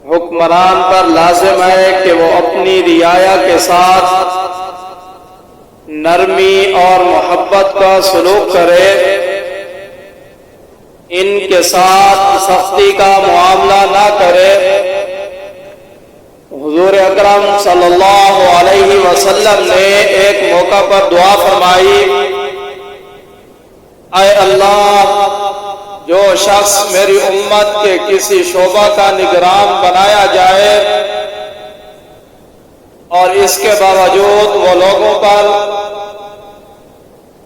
हुक्मरान पर लाजिम है कि वो अपनी रियाया के साथ नरमी और मोहब्बत का सलूक करे, इनके साथ सख्ती का मामला ना करे। हुजूर अकरम सल्लल्लाहु अलैहि वसल्लम ने एक मौका पर दुआ फरमाई, ऐ अल्लाह, जो शख्स मेरी उम्मत के किसी शोबा का निगरान बनाया जाए और इसके बावजूद वो लोगों पर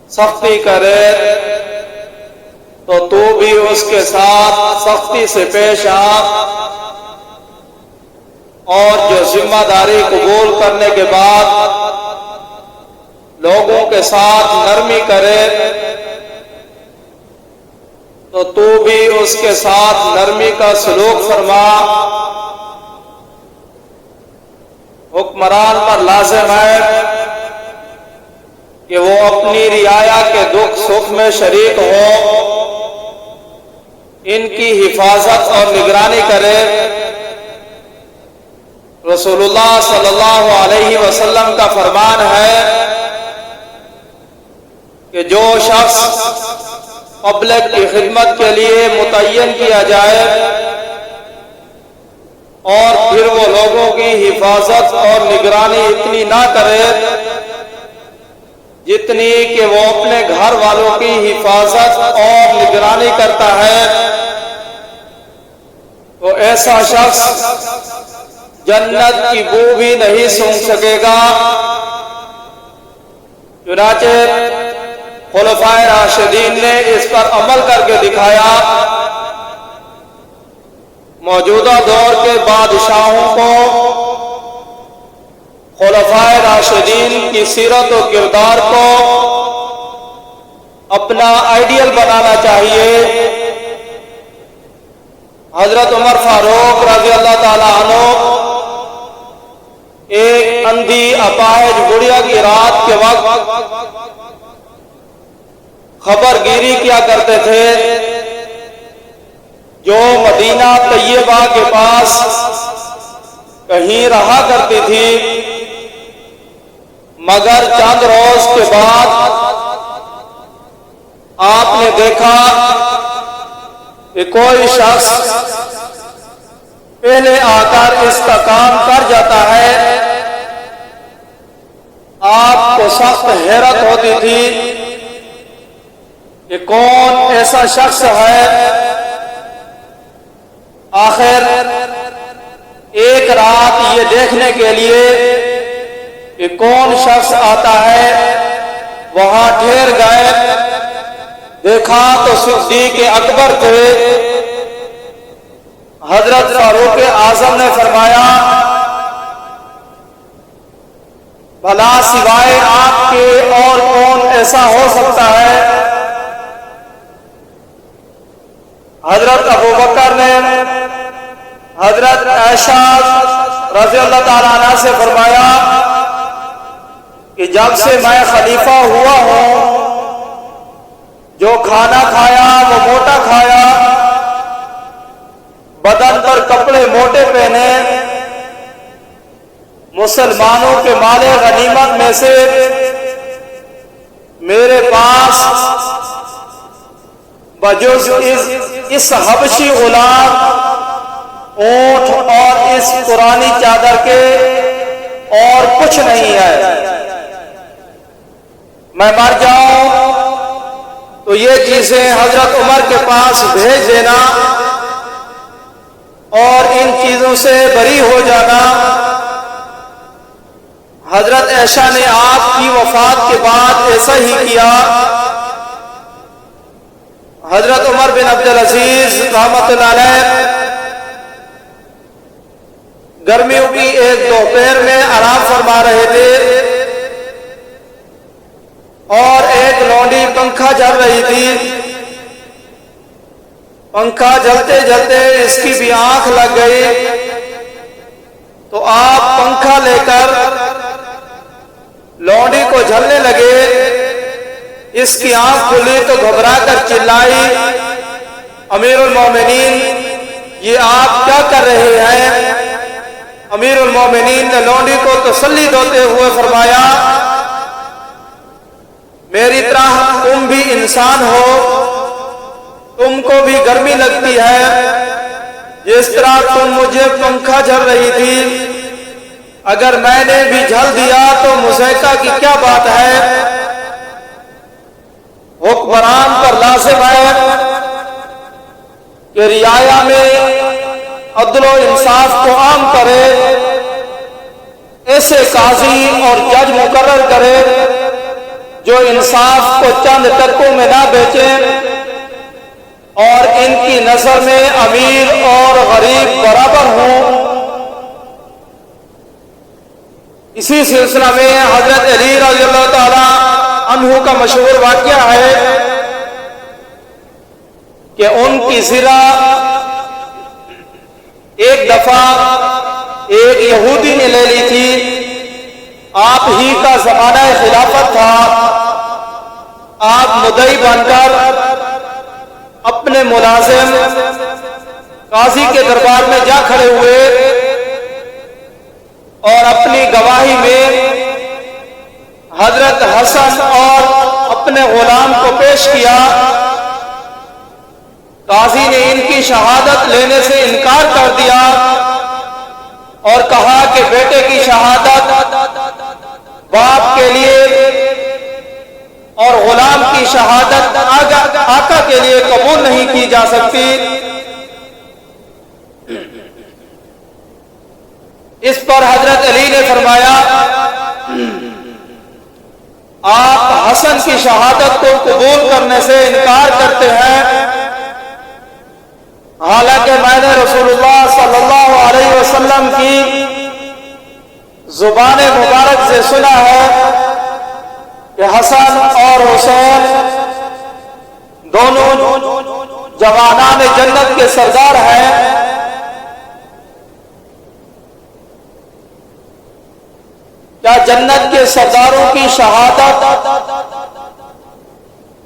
सख्ती करे, तो तू भी उसके साथ सख्ती से पेश आ और जो जिम्मेदारी कबूल करने के बाद लोगों के साथ नरमी करे, तो तू भी उसके साथ नरमी का सलूक फरमा। हुक्मरान पर लाजिम है कि वो अपनी रियाया के दुख सुख में शरीक हो, इनकी हिफाजत और निगरानी करे। रसूलुल्लाह सल्लल्लाहु अलैहि वसल्लम का फरमान है कि जो शख्स पब्लिक की खिदमत के लिए मुतय्यन किया जाए और फिर वो लोगों की हिफाजत और निगरानी इतनी ना करे जितनी कि वो अपने घर वालों की हिफाजत और निगरानी करता है, तो ऐसा शख्स जन्नत की बू भी नहीं सूंघ सकेगा। चुनाचे खुलफाए राशिदीन ने इस पर अमल करके दिखाया। मौजूदा दौर के बादशाहों को खुलफाए राशिदीन की सीरत और किरदार को अपना आइडियल बनाना चाहिए। हजरत उमर फारूक रज़ी अल्लाह ताला अन्हु एक अंधी अपाहिज बुढ़िया की रात के वक्त खबरगिरी किया करते थे, जो मदीना तैयबा के पास कहीं रहा करती थी। मगर चंद रोज के बाद आपने देखा कि कोई शख्स पहले आकर इसका काम कर जाता है। आपको सख्त हैरत होती थी कि कौन ऐसा शख्स है। आखिर एक रात ये देखने के लिए कि कौन शख्स आता है, वहां ठहर गए। देखा तो सिद्दीक़ अकबर थे। हजरत फारूक आजम ने फरमाया, भला सिवाय आपके और कौन ऐसा हो सकता है। हजरत अबू बकर ने हजरत आयशा रज़ी अल्लाह ताला अन्हा से फरमाया कि जब से मैं खलीफा हुआ हूं, जो खाना खाया वो मोटा खाया, बदन पर कपड़े मोटे पहने, मुसलमानों के माले गनीमत में से मेरे पास बजुज इस हबशी गुलाम, ऊंट और इस पुरानी चादर के और कुछ नहीं है। मैं मर जाऊं तो ये चीजें हजरत उमर के पास भेज देना और इन चीजों से बरी हो जाना। हजरत आयशा ने आपकी वफात के बाद ऐसा ही किया। हजरत उमर बिन अब्दुल अजीज रहमतुल्लाह अलैह गर्मियों की एक दोपहर में आराम फरमा रहे थे और एक लौंडी पंखा जल रही थी। पंखा जलते जलते इसकी भी आंख लग गई, तो आप पंखा लेकर लौंडी को झलने लगे। इसकी आंख खुली तो घबरा कर चिल्लाई, अमीरुल मोमिनीन ये आप क्या कर रहे हैं? अमीरुल मोमिनीन ने लौंडी को तसल्ली देते हुए फरमाया, मेरी तरह तुम भी इंसान हो, तुमको भी गर्मी लगती है। जिस तरह तुम मुझे पंखा झल रही थी, अगर मैंने भी झल दिया तो मुज़ैका की क्या बात है। हुक्मरान पर लाज़िम है कि रियाया में अदलो इंसाफ को आम करे, ऐसे काजी और जज मुकर्रर करे जो इंसाफ को चंद टकों में ना बेचे और इनकी नजर में अमीर और गरीब बराबर हों। इसी सिलसिला में हजरत अली रज़ियल्लाहु ताला अन्हु का मशहूर वाक़या है कि उनकी ज़िरा एक दफा एक यहूदी ने ले ली थी। आप ही का ज़माना खिलाफत था। आप मुद्दई बनकर अपने मुलाजिम काजी के दरबार में जा खड़े हुए और अपनी गवाही में हजरत हसन और अपने गुलाम को पेश किया। काजी ने इनकी शहादत लेने से इनकार कर दिया और कहा कि बेटे की शहादत बाप के लिए और गुलाम की शहादत आका के लिए कबूल नहीं की जा सकती। इस पर हजरत अली ने फरमाया, आप हसन की शहादत को कबूल करने से इनकार करते हैं, हालांकि मैंने रसूलुल्लाह सल्लल्लाहु अलैहि वसल्लम की जुबान मुबारक से सुना है कि हसन और हुसैन दोनों जवानान जन्नत के सरदार हैं। क्या जन्नत के सरदारों की शहादत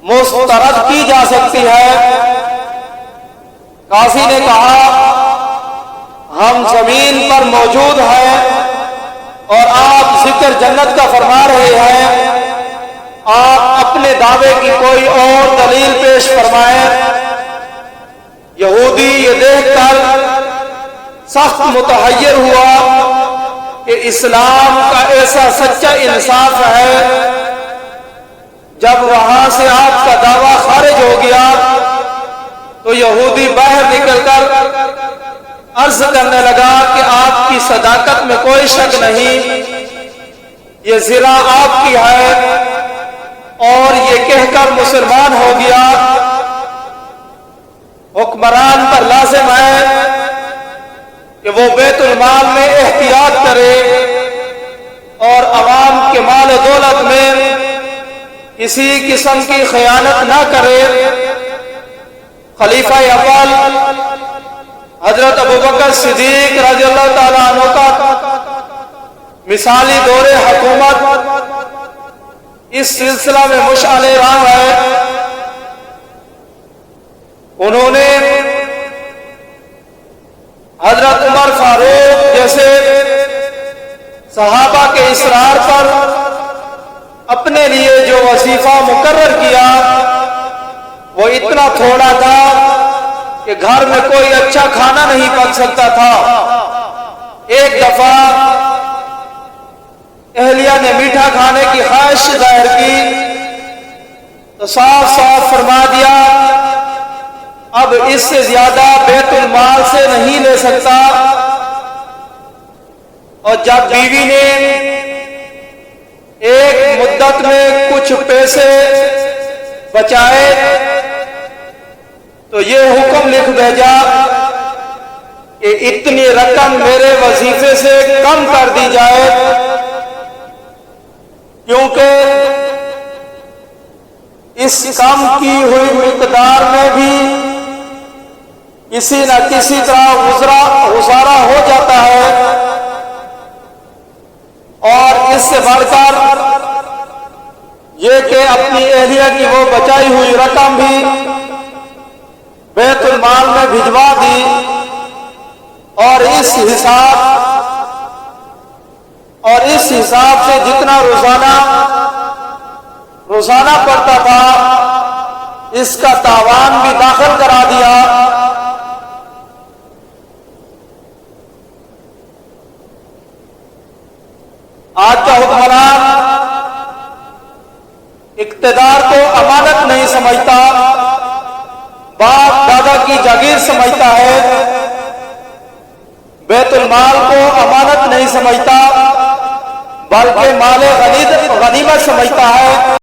मुस्तरद की जा सकती है? काजी ने कहा, हम जमीन पर मौजूद हैं और आप जिक्र जन्नत का फरमा रहे हैं। आप अपने दावे की कोई और दलील पेश फरमाएं। यहूदी ये देखकर सख्त मुतहय्यर हुआ कि इस्लाम का ऐसा सच्चा इंसाफ है। जब वहां से आपका दावा खारिज हो गया तो यहूदी बाहर निकलकर अर्ज करने लगा कि आपकी सदाकत में कोई शक नहीं, ये ज़िरा आपकी है, और ये कहकर मुसलमान हो गया। हुक्मरान पर लाज़िम है कि वो बैतुल माल में एहतियात करे और अवाम के माल दौलत में किसी किस्म की खयानत ना करे। खलीफा अव्वल हजरत अबू बकर सिद्दीक रज़ियल्लाहु ताला अन्हु का मिसाली दौरे हुकूमत इस सिलसिला में मुशअल राह है। उन्होंने हजरत उमर फारूक जैसे सहाबा के इसरार पर अपने लिए जो वजीफा मुकर्रर किया वो इतना थोड़ा था कि घर में कोई अच्छा खाना नहीं पक सकता था। एक दफा अहलिया ने मीठा खाने की ख्वाहिश जाहिर की तो साफ साफ फरमा दिया, अब इससे ज्यादा बैतुल माल से नहीं ले सकता। और जब बीवी ने एक मुद्दत में कुछ पैसे बचाए तो ये हुक्म लिख भेजा कि इतनी रकम मेरे वजीफे से कम कर दी जाए, क्योंकि इस कम की हुई मिकदार में भी किसी न किसी तरह गुजारा हो जाता है। और इससे बढ़कर ये कि अपनी एहलिया की वो बचाई हुई रकम भी बैतुल माल में भिजवा दी इस हिसाब से जितना रोजाना पड़ता था, इसका तावान भी दाखिल करा दिया। आज का हुक्मरान इक्तदार को अमानत नहीं समझता, बाप दादा की जागीर समझता है, बैतुल माल को अमानत नहीं समझता, बल्कि माले गनीमत समझता है।